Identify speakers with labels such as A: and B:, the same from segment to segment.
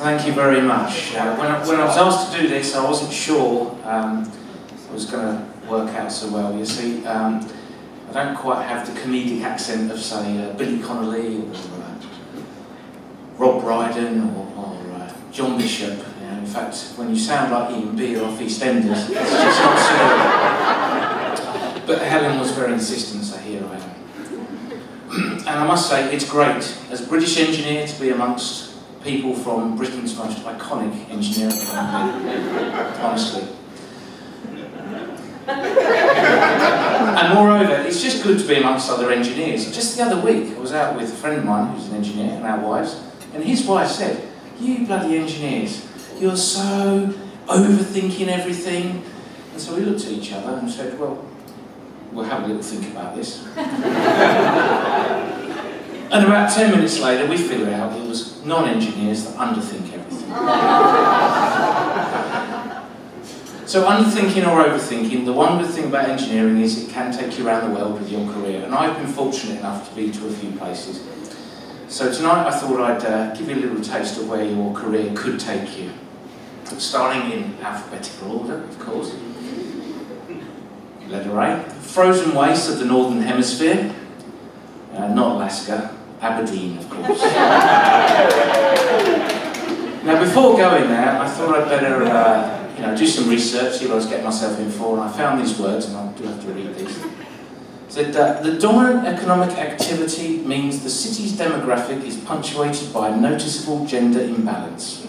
A: Thank you very much. When I was asked to do this, I wasn't sure I was going to work out so well. You see, I don't quite have the comedic accent of, say, Billy Connolly or Rob Brydon or John Bishop. You know, in fact, when you sound like Ian Beale off EastEnders, it's just not suitable. But Helen was very insistent, so here I am. And I must say, it's great as a British engineer to be amongst people from Britain's most iconic engineering company, honestly. And moreover, it's just good to be amongst other engineers. Just the other week, I was out with a friend of mine who's an engineer, and our wives, and his wife said, "You bloody engineers, you're so overthinking everything." And so we looked at each other and said, well, we'll have a little think about this. And about 10 minutes later, we figured out it was non-engineers that underthink everything. So underthinking or overthinking, the one good thing about engineering is it can take you around the world with your career. And I've been fortunate enough to be to a few places. So tonight I thought I'd give you a little taste of where your career could take you. Starting in alphabetical order, of course. Letter A, frozen wastes of the Northern Hemisphere. Not Alaska, Aberdeen, of course. Now, before going there, I thought I'd better do some research, see what I was getting myself in for, and I found these words, and I do have to read these. It said, the dominant economic activity means the city's demographic is punctuated by a noticeable gender imbalance.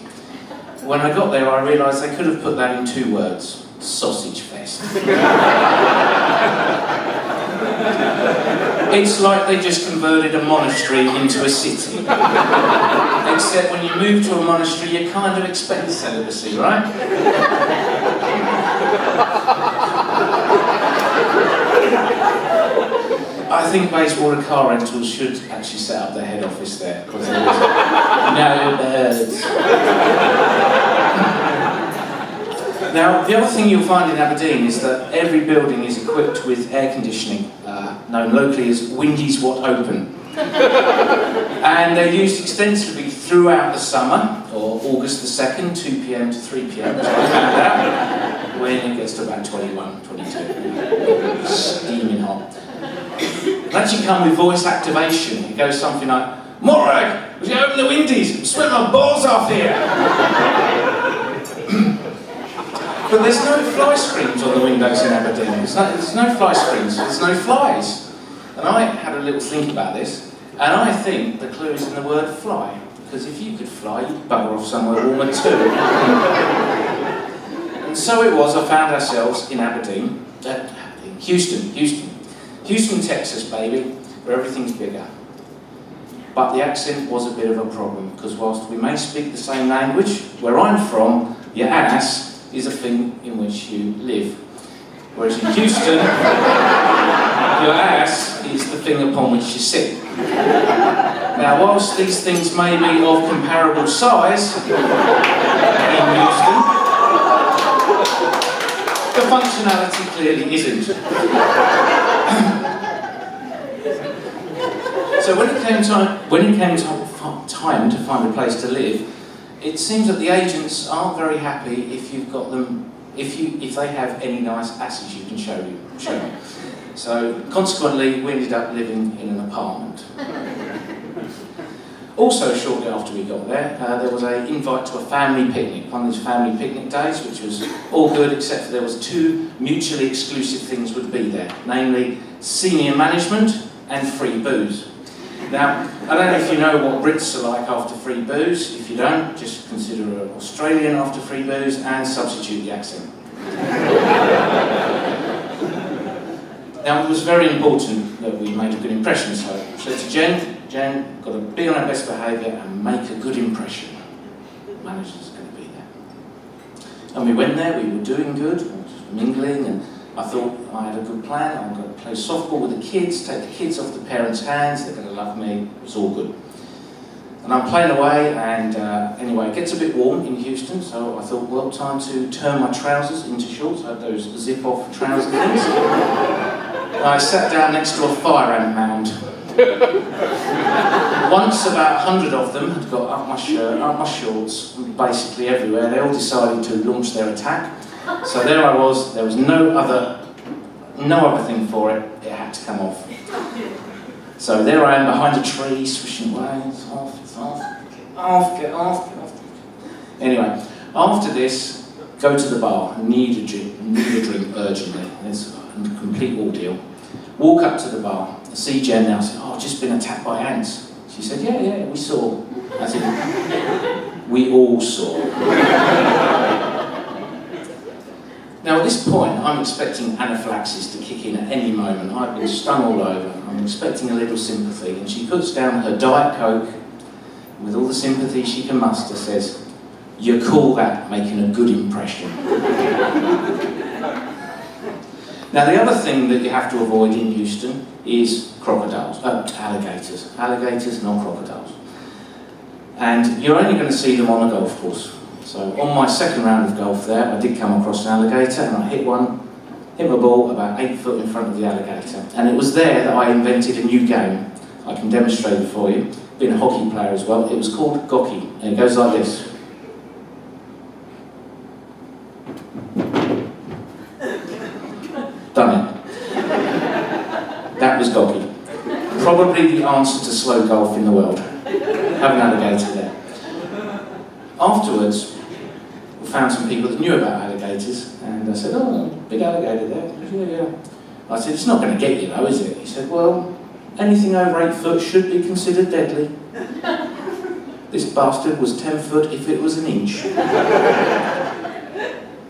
A: When I got there, I realised they could have put that in 2 words. Sausage fest. It's like they just converted a monastery into a city. Except when you move to a monastery, you kind of expect celibacy, right? I think Bayswater Car Rentals should actually set up their head office there, because there was no birds. Now, the other thing you'll find in Aberdeen is that every building is equipped with air conditioning, known locally as Windy's What Open. And they're used extensively throughout the summer, or August the 2nd, 2 p.m. to 3 p.m, as I found out, when it gets to about 21, 22. Steaming hot. They actually come with voice activation. It goes something like, "Morag, would you open the windies and sweat my balls off here?" But there's no fly screens on the windows in Aberdeen. There's no fly screens, there's no flies. And I had a little think about this, and I think the clue is in the word fly. Because if you could fly, you'd bugger off somewhere warmer too. And so it was, I found ourselves in Houston, Texas, baby, where everything's bigger. But the accent was a bit of a problem, because whilst we may speak the same language, where I'm from, your ass is a thing in which you live. Whereas in Houston, your ass is the thing upon which you sit. Now, whilst these things may be of comparable size in Houston, the functionality clearly isn't. So when it came time to find a place to live, it seems that the agents aren't very happy if you've got them, if they have any nice asses you can show me. So consequently, we ended up living in an apartment. Also, shortly after we got there, there was an invite to a family picnic, one of these family picnic days, which was all good except for there was 2 mutually exclusive things would be there, namely senior management and free booze. Now, I don't know if you know what Brits are like after free booze. If you don't, just consider an Australian after free booze and substitute the accent. Now, it was very important that we made a good impression, so I said to Jen, got to be on our best behaviour and make a good impression. The manager's going to be there. And we went there, we were doing good, mingling, and I thought I had a good plan. I'm going to play softball with the kids, take the kids off the parents' hands, they're going to love me, it was all good. And I'm playing away, and anyway, it gets a bit warm in Houston, so I thought, well, time to turn my trousers into shorts. I had those zip-off trouser things. I sat down next to a fire ant mound. Once about 100 of them had got up my shirt, up my shorts, basically everywhere. They all decided to launch their attack. So there I was. There was no other thing for it. It had to come off. So there I am behind a tree, swishing away. It's off, it's off. Get off, get off, get off. Anyway, after this, go to the bar. Need a drink urgently. It's a complete ordeal. Walk up to the bar. I see Jen now. I said, "Oh, I've just been attacked by ants." She said, "Yeah, we saw." I said, "We all saw." Now at this point, I'm expecting anaphylaxis to kick in at any moment. I've been stung all over. I'm expecting a little sympathy. And she puts down her Diet Coke, with all the sympathy she can muster, says, "You call that making a good impression." Now the other thing that you have to avoid in Houston is alligators. Alligators, not crocodiles. And you're only going to see them on a golf course. So on my second round of golf there, I did come across an alligator and I hit my ball about 8 foot in front of the alligator. And it was there that I invented a new game. I can demonstrate it for you. Being a hockey player as well. It was called Gocky, and it goes like this. Done it. That was Gocky. Probably the answer to slow golf in the world. Have an alligator there. Afterwards, we found some people that knew about alligators, and I said, "Oh, big alligator there." Yeah. I said, "It's not going to get you though, is it?" He said, "Well, anything over 8 foot should be considered deadly." This bastard was 10 foot if it was an inch.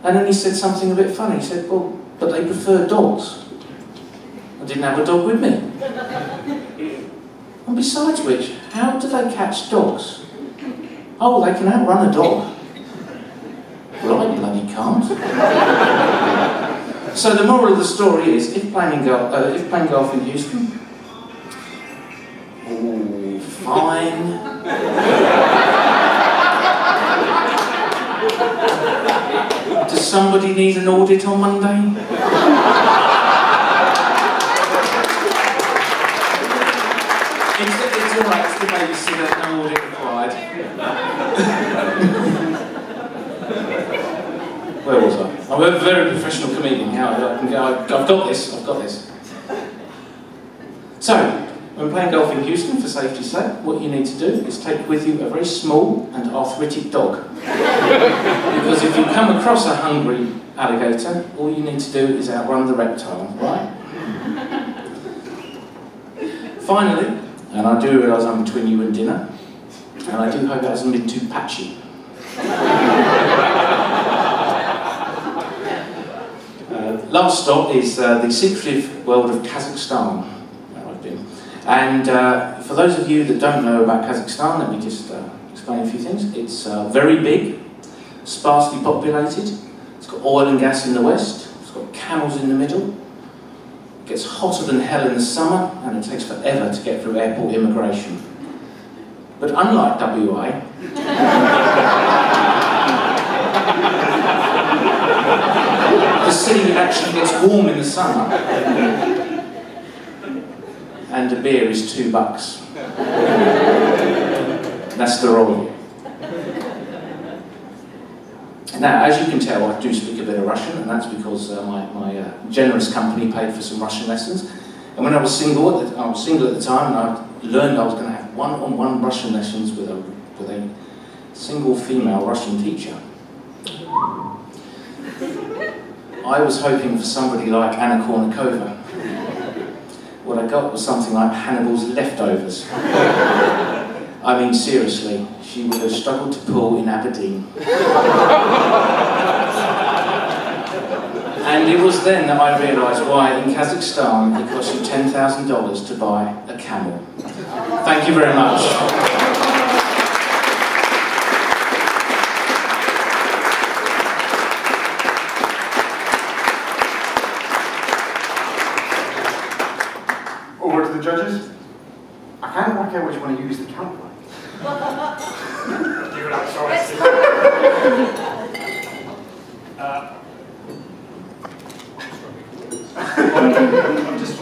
A: And then he said something a bit funny. He said, "Well, but they prefer dogs." I didn't have a dog with me. And besides which, how do they catch dogs? Oh, they can outrun a dog. Well, I bloody can't. So the moral of the story is, if playing golf in Houston, oh, fine. Does somebody need an audit on Monday? It's all right, it's the babysitter, no audit required. Where was I? I'm a very professional comedian. I've got this. So, when playing golf in Houston, for safety's sake, what you need to do is take with you a very small and arthritic dog. Because if you come across a hungry alligator, all you need to do is outrun the reptile, right? Finally, and I do realise I'm between you and dinner, and I do hope it hasn't been too patchy. Last stop is the secretive world of Kazakhstan, where I've been. And for those of you that don't know about Kazakhstan, let me just explain a few things. It's very big, sparsely populated, it's got oil and gas in the west, it's got camels in the middle, it gets hotter than hell in the summer, and it takes forever to get through airport immigration. But unlike WA, the city actually gets warm in the summer, and a beer is $2. That's the role. Now, as you can tell, I do speak a bit of Russian, and that's because my generous company paid for some Russian lessons. And when I was single at the time, and I learned I was going to have one-on-one Russian lessons with a single female Russian teacher. I was hoping for somebody like Anna Kournikova. What I got was something like Hannibal's leftovers. I mean, seriously, she would have struggled to pull in Aberdeen. And it was then that I realised why in Kazakhstan it costs you $10,000 to buy a camel. Thank you very much.
B: Over to the judges. I can't work out which one to use the count by. You're not sorry.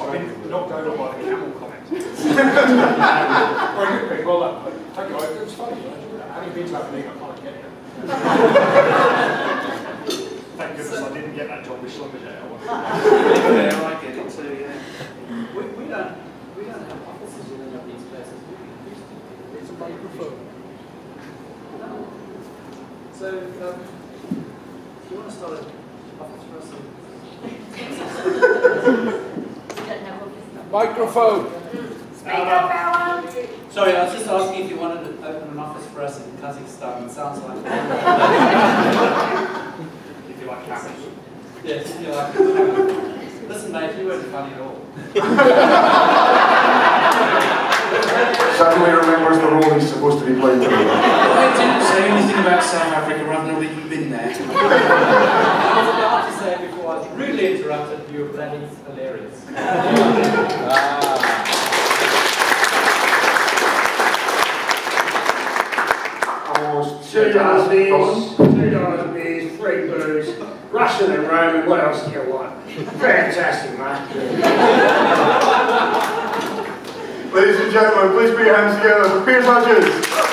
B: I've been knocked over by the camel comment. Well,
C: well done. Thank you. It was funny. Having been to Aberdeen, I can't get here. Thank goodness I didn't get that job with Schlumberger.
D: Yeah, I get it too, yeah.
E: We don't have offices in any of these places.
C: It's a microphone.
E: No. So, if you want to start an office for us
C: Microphone.
E: Sorry, I was just asking if you wanted to open an office for us in Kazakhstan. It sounds like
C: If you like cameras.
E: yes, if you like. Listen, mate, you weren't funny at all.
B: Suddenly remembers the role he's supposed to be playing.
A: I didn't say anything about South Africa, I've not even been there.
E: I was about to say before I was rudely interrupted, you were bloody hilarious.
F: $2 of beers, 3 booze, Russian and Roman, what else do you want? Fantastic, mate.
B: Ladies and gentlemen, please put your hands together for Piers Hodges.